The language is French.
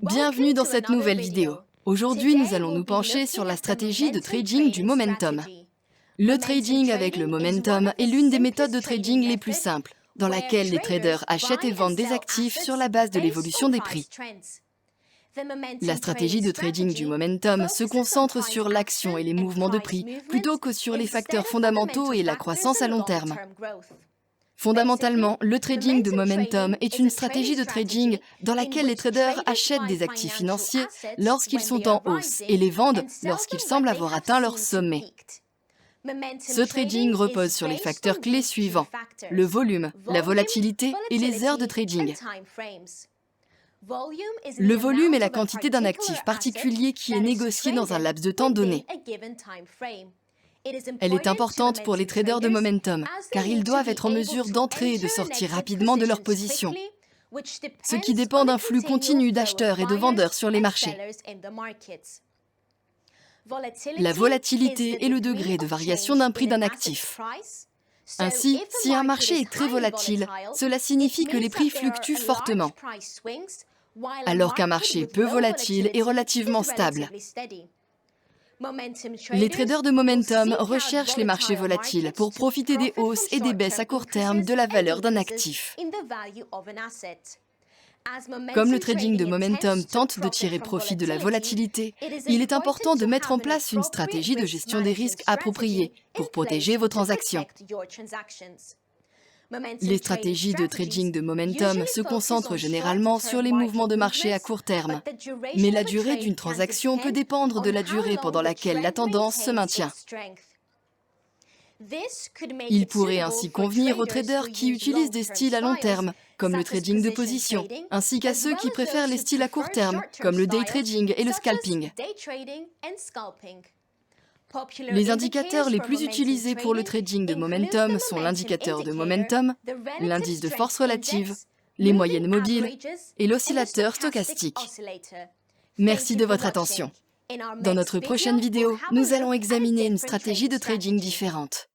Bienvenue dans cette nouvelle vidéo. Aujourd'hui, nous allons nous pencher sur la stratégie de trading du momentum. Le trading avec le momentum est l'une des méthodes de trading les plus simples, dans laquelle les traders achètent et vendent des actifs sur la base de l'évolution des prix. La stratégie de trading du momentum se concentre sur l'action et les mouvements de prix, plutôt que sur les facteurs fondamentaux et la croissance à long terme. Fondamentalement, le trading de momentum est une stratégie de trading dans laquelle les traders achètent des actifs financiers lorsqu'ils sont en hausse et les vendent lorsqu'ils semblent avoir atteint leur sommet. Ce trading repose sur les facteurs clés suivants: le volume, la volatilité et les heures de trading. Le volume est la quantité d'un actif particulier qui est négocié dans un laps de temps donné. Elle est importante pour les traders de momentum, car ils doivent être en mesure d'entrer et de sortir rapidement de leur position, ce qui dépend d'un flux continu d'acheteurs et de vendeurs sur les marchés. La volatilité est le degré de variation d'un prix d'un actif. Ainsi, si un marché est très volatile, cela signifie que les prix fluctuent fortement, alors qu'un marché peu volatile est relativement stable. Les traders de momentum recherchent les marchés volatiles pour profiter des hausses et des baisses à court terme de la valeur d'un actif. Comme le trading de momentum tente de tirer profit de la volatilité, il est important de mettre en place une stratégie de gestion des risques appropriée pour protéger vos transactions. Les stratégies de trading de momentum se concentrent généralement sur les mouvements de marché à court terme, mais la durée d'une transaction peut dépendre de la durée pendant laquelle la tendance se maintient. Il pourrait ainsi convenir aux traders qui utilisent des styles à long terme, comme le trading de position, ainsi qu'à ceux qui préfèrent les styles à court terme, comme le day trading et le scalping. Les indicateurs les plus utilisés pour le trading de momentum sont l'indicateur de momentum, l'indice de force relative, les moyennes mobiles et l'oscillateur stochastique. Merci de votre attention. Dans notre prochaine vidéo, nous allons examiner une stratégie de trading différente.